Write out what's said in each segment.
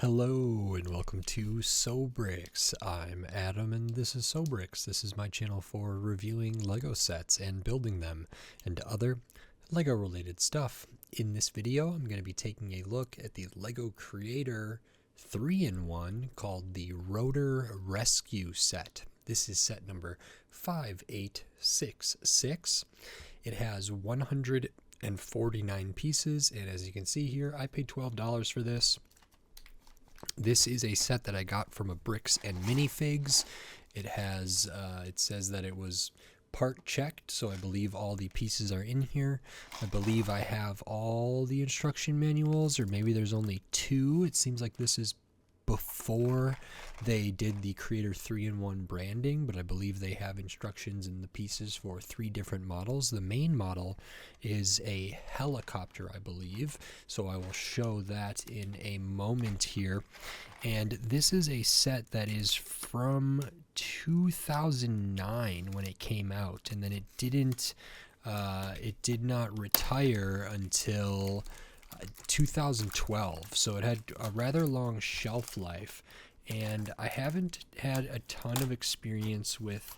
Hello and welcome to Sobrix. I'm Adam and this is Sobrix. This is my channel for reviewing Lego sets and building them and other Lego related stuff. In this video I'm going to be taking a look at the Lego Creator 3-in-1 called the Rotor Rescue set. This is set number 5866. It has 149 pieces, and as you can see here, I paid $12 for this. This is a set that I got from a Bricks and Minifigs. It has, it says that it was part checked, so I believe all the pieces are in here. I believe I have all the instruction manuals, or maybe there's only two. It seems like this is before they did the Creator 3-in-1 branding, but I believe they have instructions in the pieces for 3 different models. The main model is a helicopter, I believe, so I will show that in a moment here. And this is a set that is from 2009 when it came out, and then it did not retire until 2012, so it had a rather long shelf life, and I haven't had a ton of experience with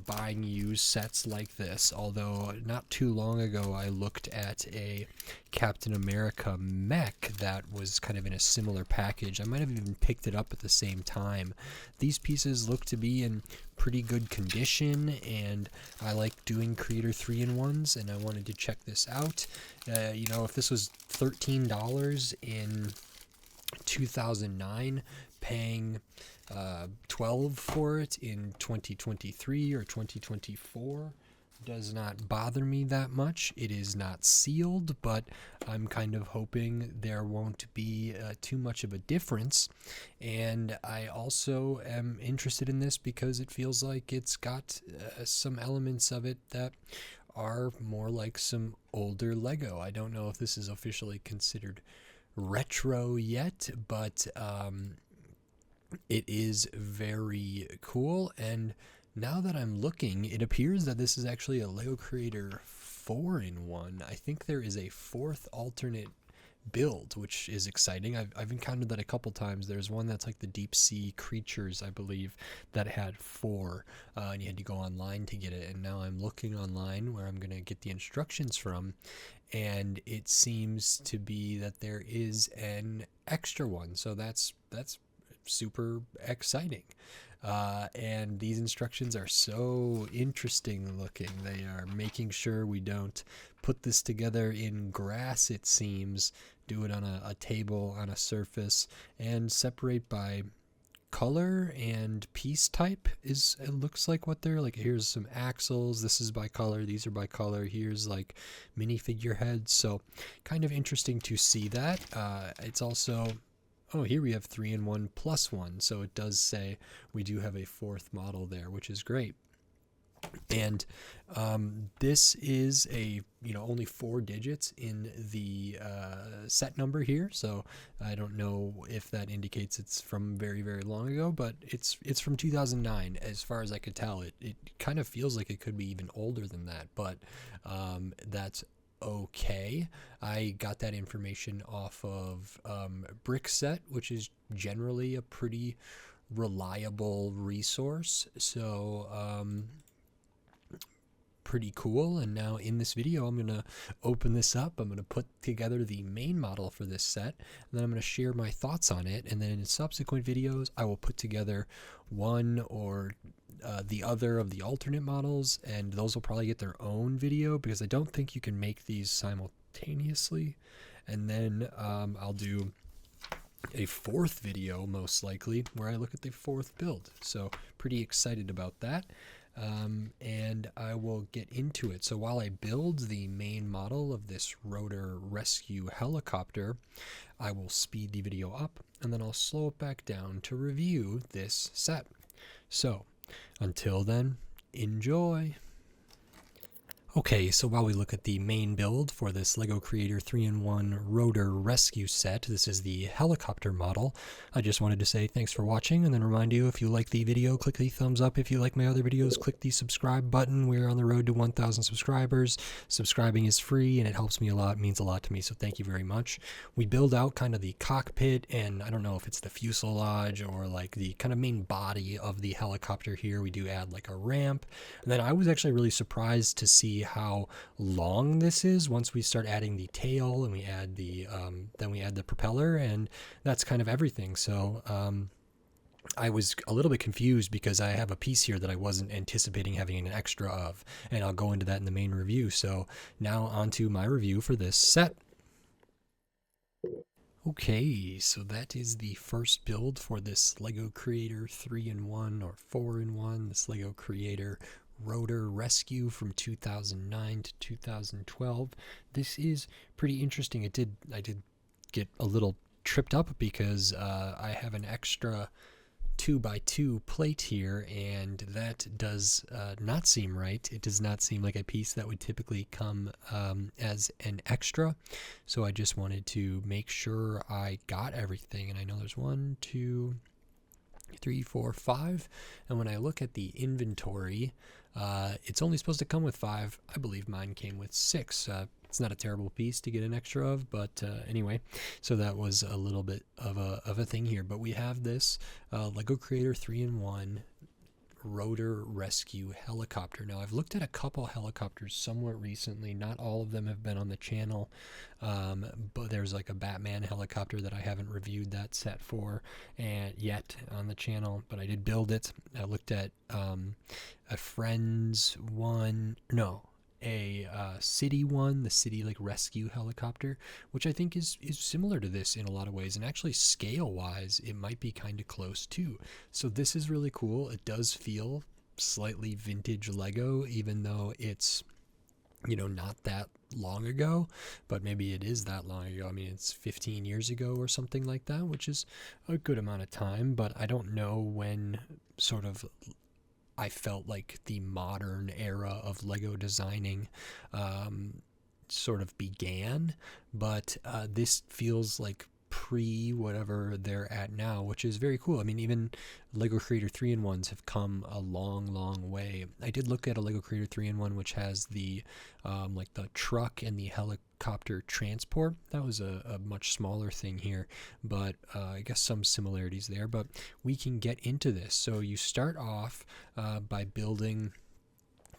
buying used sets like this, although not too long ago I looked at a Captain America mech that was kind of in a similar package. I might have even picked it up at the same time. These pieces look to be in pretty good condition, and I like doing Creator 3-in-1s, and I wanted to check this out. You know, if this was $13 in 2009, paying $12 for it in 2023 or 2024 does not bother me that much. It is not sealed, but I'm kind of hoping there won't be too much of a difference. And I also am interested in this because it feels like it's got some elements of it that are more like some older Lego. I don't know if this is officially considered retro yet, but it is very cool. And now that I'm looking, it appears that this is actually a Lego Creator 4-in-1. I think there is a 4th alternate build, which is exciting. I've encountered that a couple times. There's one that's like the deep sea creatures, I believe, that had 4, and you had to go online to get it. And now I'm looking online where I'm going to get the instructions from, and it seems to be that there is an extra one. So that's super exciting. And these instructions are so interesting looking. They are making sure we don't put this together in grass, it seems, do it on a table, on a surface, and separate by color and piece type. It looks like what they're like. Here's some axles, this is by color, these are by color, here's like minifigure heads. So kind of interesting to see that. It's also, oh, here we have 3-in-1 plus 1, so it does say we do have a 4th model there, which is great. And this is a, only 4 digits in the set number here, so I don't know if that indicates it's from very, very long ago, but it's from 2009 as far as I could tell. It kind of feels like it could be even older than that, but that's okay. I got that information off of Brickset, which is generally a pretty reliable resource, so pretty cool. And now in this video I'm going to open this up. I'm going to put together the main model for this set, and then I'm going to share my thoughts on it, and then in subsequent videos I will put together one or the other of the alternate models, and those will probably get their own video because I don't think you can make these simultaneously. And then I'll do a 4th video most likely where I look at the 4th build, so pretty excited about that. And I will get into it. So while I build the main model of this Rotor Rescue helicopter, I will speed the video up, and then I'll slow it back down to review this set. So until then, enjoy. Okay, so while we look at the main build for this LEGO Creator 3-in-1 Rotor Rescue set, this is the helicopter model. I just wanted to say thanks for watching, and then remind you, if you like the video, click the thumbs up. If you like my other videos, click the subscribe button. We're on the road to 1,000 subscribers. Subscribing is free, and it helps me a lot, means a lot to me, so thank you very much. We build out kind of the cockpit, and I don't know if it's the fuselage or like the kind of main body of the helicopter here. We do add like a ramp, and then I was actually really surprised to see how long this is once we start adding the tail, and we add the then we add the propeller, and that's kind of everything. So I was a little bit confused because I have a piece here that I wasn't anticipating having an extra of, and I'll go into that in the main review. So now on to my review for this set. Okay, so that is the first build for this LEGO Creator 3-in-1 or 4-in-1, this LEGO Creator Rotor Rescue from 2009 to 2012. This is pretty interesting. I did get a little tripped up because I have an extra 2x2 plate here, and that does not seem right. It does not seem like a piece that would typically come as an extra. So I just wanted to make sure I got everything, and I know there's 1, 2, 3, 4, 5, and when I look at the inventory, it's only supposed to come with 5. I believe mine came with 6. It's not a terrible piece to get an extra of, but anyway, so that was a little bit of a thing here. But we have this LEGO Creator 3-in-1 Rotor Rescue helicopter. Now, I've looked at a couple helicopters somewhat recently. Not all of them have been on the channel, but there's like a Batman helicopter that I haven't reviewed that set for and yet on the channel, but I did build it. I looked at a friend's one, no, a city one, the city like rescue helicopter, which I think is similar to this in a lot of ways, and actually scale wise it might be kind of close too. So this is really cool. It does feel slightly vintage Lego, even though it's, you know, not that long ago, but maybe it is that long ago. I mean, it's 15 years ago or something like that, which is a good amount of time, but I don't know when sort of I felt like the modern era of Lego designing sort of began, but this feels like pre whatever they're at now, which is very cool. I mean, even LEGO Creator 3-in-1s have come a long way. I did look at a LEGO Creator 3-in-1 which has the like the truck and the helicopter transport. That was a much smaller thing here, but I guess some similarities there. But we can get into this. So you start off by building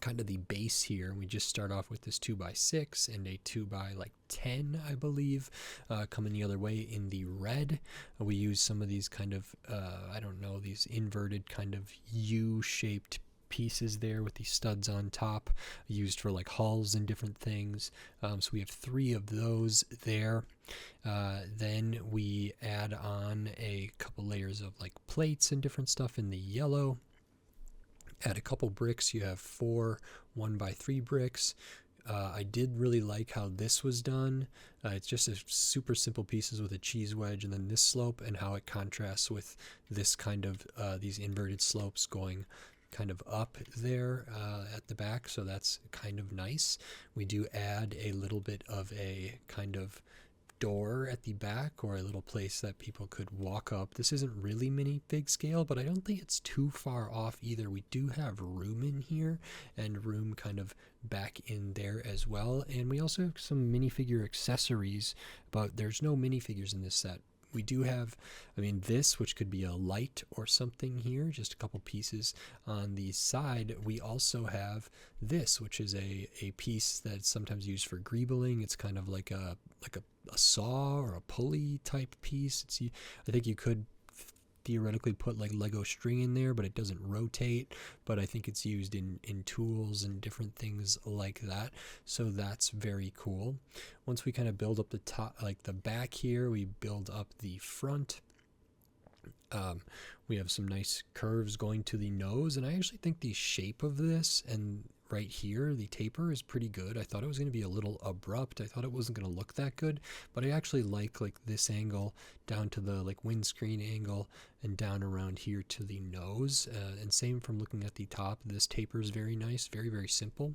kind of the base here. We just start off with this 2x6 and a 2x10, I believe, coming the other way in the red. We use some of these kind of I don't know, these inverted kind of U-shaped pieces there with these studs on top, used for like hulls and different things. So we have 3 of those there. Then we add on a couple layers of like plates and different stuff in the yellow. Add a couple bricks. You have 4 1x3 bricks. I did really like how this was done. It's just a super simple pieces with a cheese wedge, and then this slope, and how it contrasts with this kind of these inverted slopes going kind of up there at the back. So that's kind of nice. We do add a little bit of a kind of door at the back, or a little place that people could walk up. This isn't really minifig scale, but I don't think it's too far off either. We do have room in here and room kind of back in there as well, and we also have some minifigure accessories, but there's no minifigures in this set. We do have, I mean, this, which could be a light or something here, just a couple pieces on the side. We also have this, which is a piece that's sometimes used for greebling. It's kind of like a saw or a pulley type piece. I think you could theoretically put like Lego string in there, but it doesn't rotate. But I think it's used in tools and different things like that. So that's very cool. Once we kind of build up the top, like the back here, we build up the front. We have some nice curves going to the nose, and I actually think the shape of this and right here, the taper, is pretty good. I thought it was going to be a little abrupt. I thought it wasn't going to look that good, but I actually like this angle down to the like windscreen angle and down around here to the nose. And same from looking at the top. This taper is very nice, very, very simple.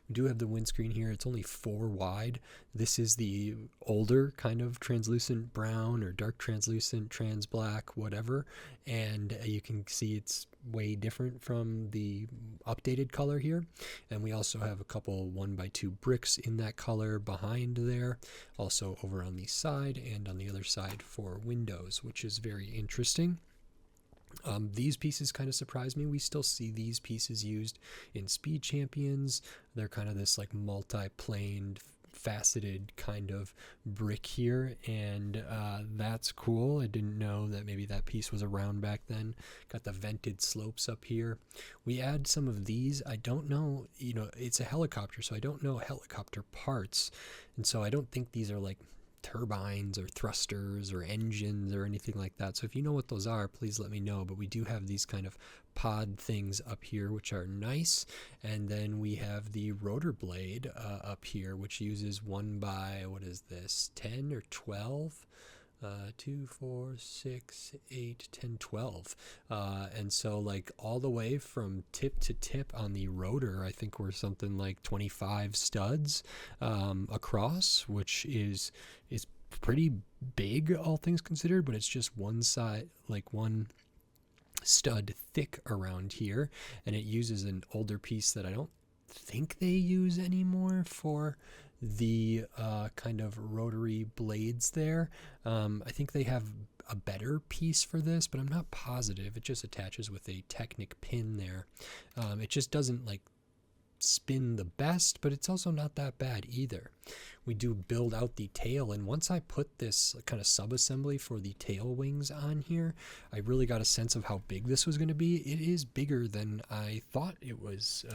We do have the windscreen here. It's only 4 wide. This is the older kind of translucent brown or dark translucent, trans black, whatever. And you can see it's way different from the updated color here. And we also have a couple 1x2 bricks in that color behind there, also over on the side and on the other side for windows, which is very interesting. These pieces kind of surprise me. We still see these pieces used in Speed Champions. They're kind of this like multi-planed, faceted kind of brick here, and that's cool. I didn't know that maybe that piece was around back then. Got the vented slopes up here. We add some of these. I don't know, it's a helicopter, so I don't know helicopter parts, and so I don't think these are like turbines or thrusters or engines or anything like that. So if you know what those are, please let me know. But we do have these kind of pod things up here, which are nice. And then we have the rotor blade up here, which uses 1 by, what is this, 10 or 12? 2, 4, 6, 8, 10, 12. And so like all the way from tip to tip on the rotor, I think we're something like 25 studs across, which is pretty big, all things considered, but it's just one side, like one stud thick around here, and it uses an older piece that I don't think they use anymore for the kind of rotary blades there. I think they have a better piece for this, but I'm not positive. It just attaches with a Technic pin there. It just doesn't like spin the best, but it's also not that bad either. We do build out the tail, and once I put this kind of sub-assembly for the tail wings on here, I really got a sense of how big this was going to be. It is bigger than I thought it was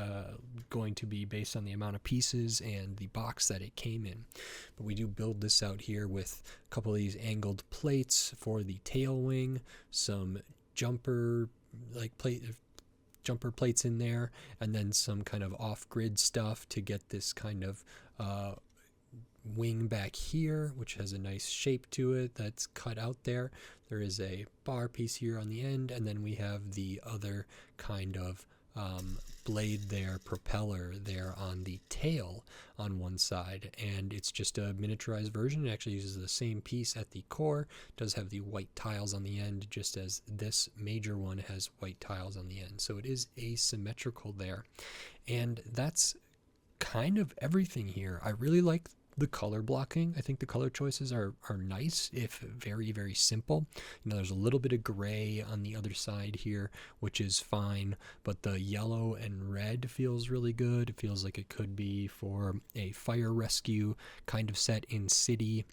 going to be based on the amount of pieces and the box that it came in. But we do build this out here with a couple of these angled plates for the tail wing, some jumper plates in there, and then some kind of off-grid stuff to get this kind of wing back here, which has a nice shape to it that's cut out there. There is a bar piece here on the end, and then we have the other kind of blade there, propeller there on the tail on one side, and it's just a miniaturized version. It actually uses the same piece at the core. It does have the white tiles on the end, just as this major one has white tiles on the end, so it is asymmetrical there. And that's kind of everything here. I really like the color blocking. I think the color choices are nice, if very, very simple. There's a little bit of gray on the other side here, which is fine, but the yellow and red feels really good. It feels like it could be for a fire rescue kind of set in city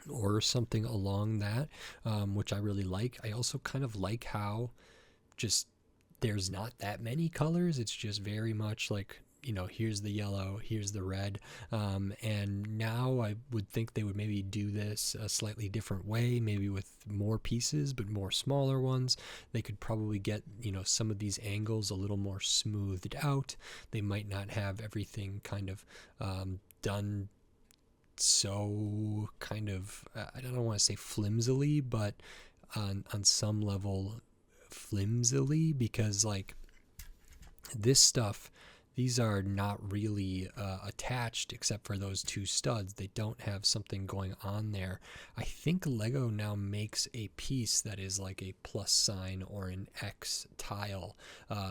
or something along that, which I really like. I also kind of like how just there's not that many colors. It's just very much like, here's the yellow, here's the red, and now I would think they would maybe do this a slightly different way, maybe with more pieces, but more smaller ones. They could probably get, some of these angles a little more smoothed out. They might not have everything kind of done so kind of, I don't want to say flimsily, but on some level flimsily, because like this stuff, these are not really attached except for those 2 studs. They don't have something going on there. I think Lego now makes a piece that is like a plus sign or an X tile.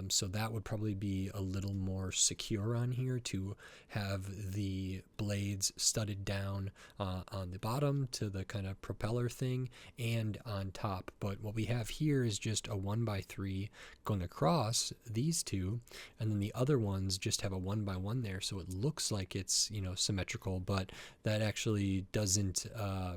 So that would probably be a little more secure on here to have the blades studded down on the bottom to the kind of propeller thing and on top. But what we have here is just a 1x3 going across these 2, and then the other ones just have a 1x1 there, so it looks like it's symmetrical, but that actually doesn't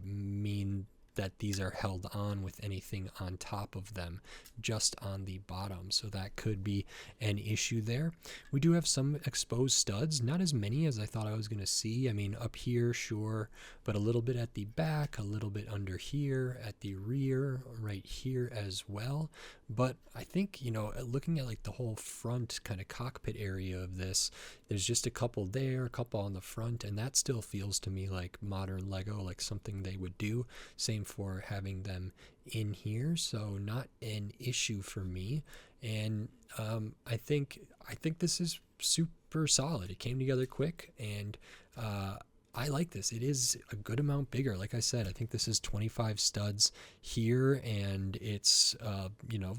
mean that these are held on with anything on top of them, just on the bottom. So that could be an issue there. We do have some exposed studs, not as many as I thought I was going to see. I mean, up here, sure, but a little bit at the back, a little bit under here, at the rear, right here as well. But I think, looking at like the whole front kind of cockpit area of this, there's just a couple there, a couple on the front, and that still feels to me like modern Lego, like something they would do. Same for having them in here, so not an issue for me. And I think this is super solid. It came together quick, and I like this. It is a good amount bigger. Like I said, I think this is 25 studs here, and it's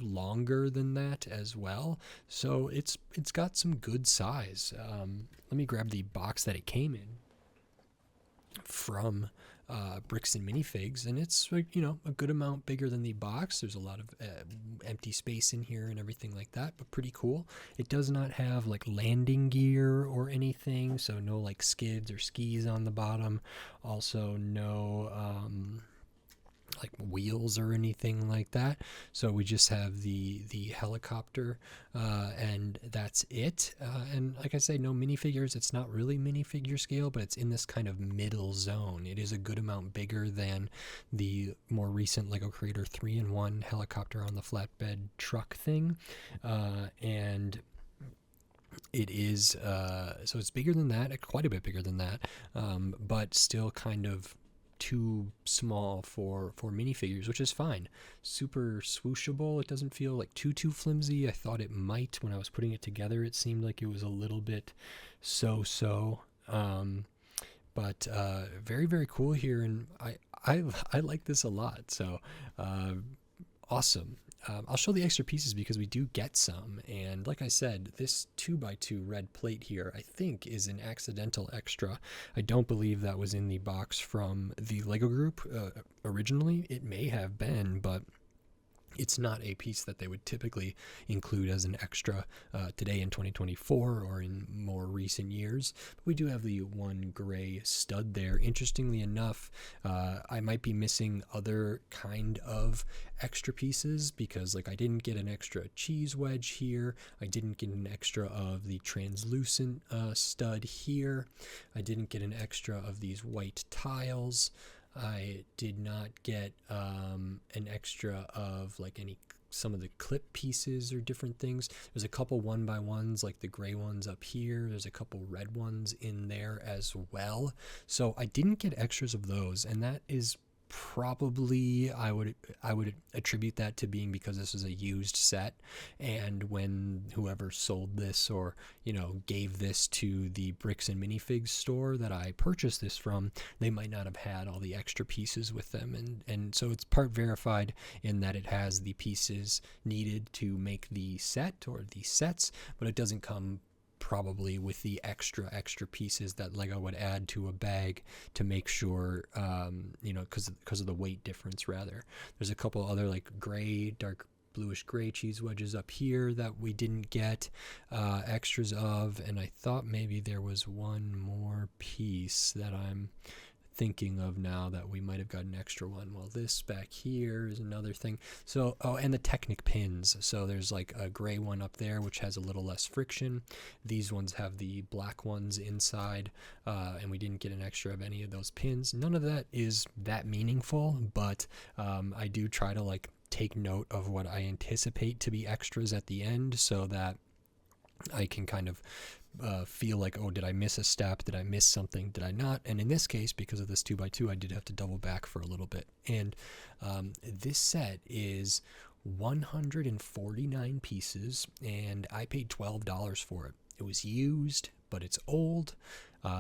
longer than that as well. So it's got some good size. Let me grab the box that it came in from Bricks and Minifigs, and it's a good amount bigger than the box. There's a lot of empty space in here and everything like that, but pretty cool. It does not have like landing gear or anything, so no like skids or skis on the bottom. Also no like wheels or anything like that. So we just have the helicopter, and that's it. And like I say, no minifigures. It's not really minifigure scale, but it's in this kind of middle zone. It is a good amount bigger than the more recent Lego Creator 3-in-1 helicopter on the flatbed truck thing, and it is so it's bigger than that, quite a bit bigger than that, but still kind of too small for minifigures, which is fine. Super swooshable. It doesn't feel like too flimsy. I thought it might when I was putting it together. It seemed like it was a little bit so. But very, very cool here, and I like this a lot. So awesome. I'll show the extra pieces because we do get some, and like I said, this 2x2 red plate here I think is an accidental extra. I don't believe that was in the box from the Lego group originally. It may have been, but it's not a piece that they would typically include as an extra today in 2024 or in more recent years. But we do have the one gray stud there. Interestingly enough, I might be missing other kind of extra pieces because like I didn't get an extra cheese wedge here. I didn't get an extra of the translucent stud here. I didn't get an extra of these white tiles. I did not get an extra of like some of the clip pieces or different things. There's a couple 1x1s, like the gray ones up here. There's a couple red ones in there as well. So I didn't get extras of those, and that is probably I would attribute that to being because this is a used set, and when whoever sold this or gave this to the Bricks and Minifigs store that I purchased this from, they might not have had all the extra pieces with them, and so it's part verified in that it has the pieces needed to make the set or the sets, but it doesn't come probably with the extra pieces that Lego would add to a bag to make sure, because of the weight difference rather. There's a couple other like gray, dark bluish gray cheese wedges up here that we didn't get extras of, and I thought maybe there was one more piece that I'm thinking of now that we might have got an extra one. Well, this back here is another thing. So, and the Technic pins. So there's like a gray one up there, which has a little less friction. These ones have the black ones inside, and we didn't get an extra of any of those pins. None of that is that meaningful, but I do try to like take note of what I anticipate to be extras at the end so that I can kind of feel like, oh, did I miss a step? Did I miss something? Did I not? And in this case, because of this 2x2, I did have to double back for a little bit. And this set is 149 pieces, and I paid $12 for it. It was used, but it's old.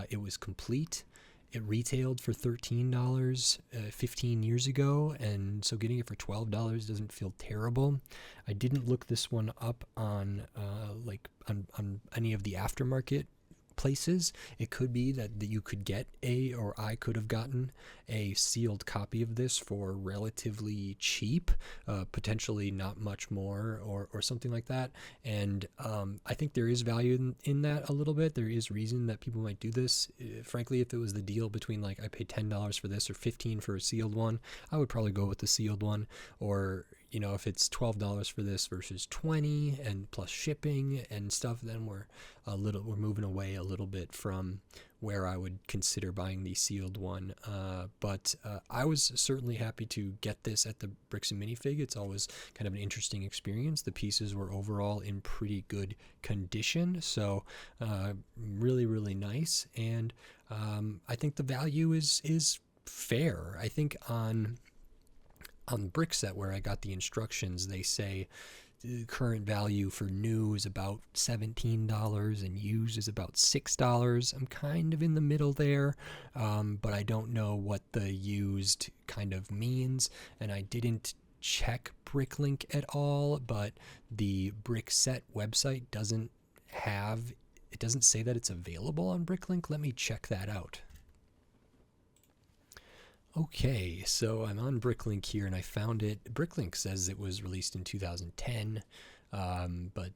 It was complete. It retailed for $13 15 years ago, and so getting it for $12 doesn't feel terrible. I didn't look this one up on on any of the aftermarket places. It could be that you could get or I could have gotten a sealed copy of this for relatively cheap, potentially not much more or something like that. And I think there is value in that a little bit. There is reason that people might do this. Frankly, if it was the deal between like I paid $10 for this or $15 for a sealed one, I would probably go with the sealed one. Or if it's $12 for this versus 20 and plus shipping and stuff, then we're moving away a little bit from where I would consider buying the sealed one. But I was certainly happy to get this at the Bricks and Minifig. It's always kind of an interesting experience. The pieces were overall in pretty good condition, so really, really nice. And I think the value is fair. I think on the brick set where I got the instructions, they say the current value for new is about $17 and used is about $6. I'm kind of in the middle there, but I don't know what the used kind of means, and I didn't check Bricklink at all, but the brick set website doesn't say that it's available on Bricklink. Let me check that out. Okay, so I'm on Bricklink here, and I found it. Bricklink says it was released in 2010, but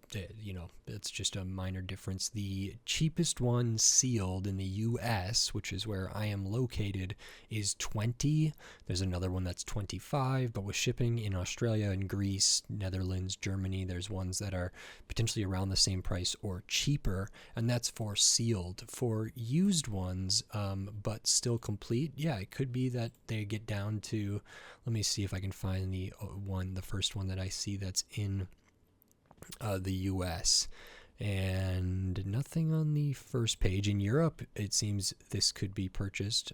it's just a minor difference. The cheapest one sealed in the U.S., which is where I am located, is $20. There's another one that's $25, but with shipping in Australia and Greece, Netherlands, Germany, there's ones that are potentially around the same price or cheaper, and that's for sealed. For used ones, but still complete, yeah, it could be that they get down to, let me see if I can find the first one that I see that's in the US, and nothing on the first page. In Europe, it seems this could be purchased.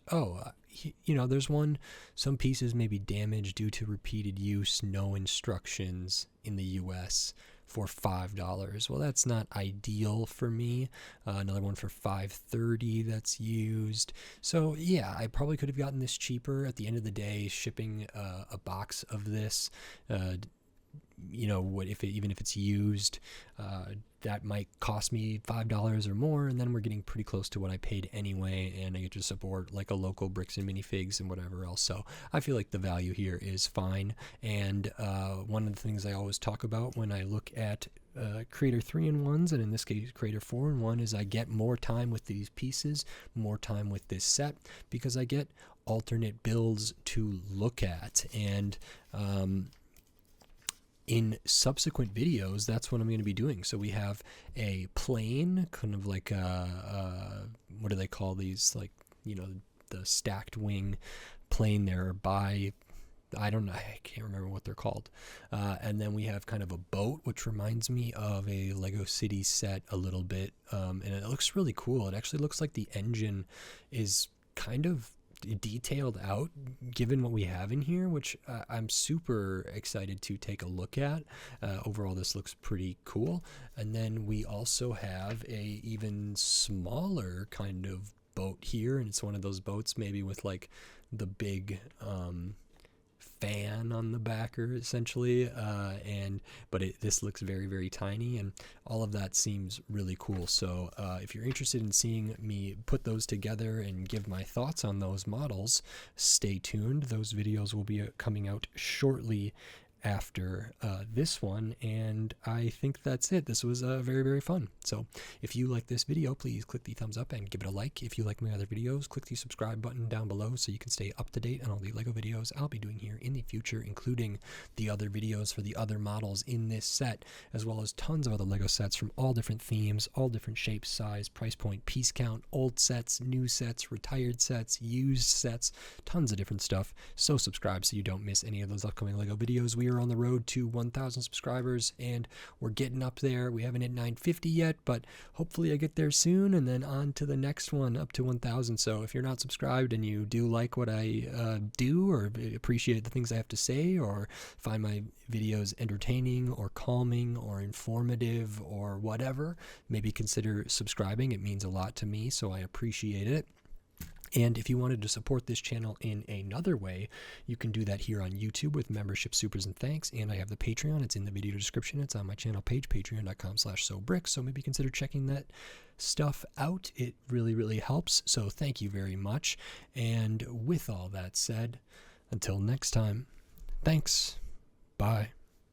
There's one, some pieces may be damaged due to repeated use, no instructions in the US, for $5. Well, that's not ideal for me. Another one for $5.30 that's used. So yeah, I probably could have gotten this cheaper. At the end of the day, shipping a box of this, even if it's used, that might cost me $5 or more, and then we're getting pretty close to what I paid anyway, and I get to support like a local Bricks and Minifigs and whatever else. So I feel like the value here is fine. And one of the things I always talk about when I look at Creator 3-in-1s, and in this case Creator 4-in-1, is I get more time with these pieces, more time with this set, because I get alternate builds to look at. And in subsequent videos, that's what I'm going to be doing. So we have a plane, kind of like what do they call these? Like, the stacked wing plane there by, I can't remember what they're called. And then we have kind of a boat, which reminds me of a Lego City set a little bit. And it looks really cool. It actually looks like the engine is kind of detailed out given what we have in here, which I'm super excited to take a look at. Overall, this looks pretty cool. And then we also have a even smaller kind of boat here, and it's one of those boats maybe with like the big fan on the backer, essentially, but this looks very, very tiny, and all of that seems really cool. So if you're interested in seeing me put those together and give my thoughts on those models, stay tuned. Those videos will be coming out shortly after this one, and I think that's it. This was very, very fun. So if you like this video, please click the thumbs up and give it a like. If you like my other videos, click the subscribe button down below so you can stay up to date on all the Lego videos I'll be doing here in the future, including the other videos for the other models in this set, as well as tons of other Lego sets from all different themes, all different shapes, size, price point, piece count, old sets, new sets, retired sets, used sets, tons of different stuff. So subscribe so you don't miss any of those upcoming Lego videos. We are on the road to 1,000 subscribers, and we're getting up there. We haven't hit 950 yet, but hopefully I get there soon, and then on to the next one, up to 1,000. So if you're not subscribed and you do like what I do, or appreciate the things I have to say, or find my videos entertaining or calming or informative or whatever, maybe consider subscribing. It means a lot to me, so I appreciate it. And if you wanted to support this channel in another way, you can do that here on YouTube with membership supers and thanks. And I have the Patreon. It's in the video description. It's on my channel page, patreon.com/sobrick. So maybe consider checking that stuff out. It really, really helps. So thank you very much. And with all that said, until next time, thanks. Bye.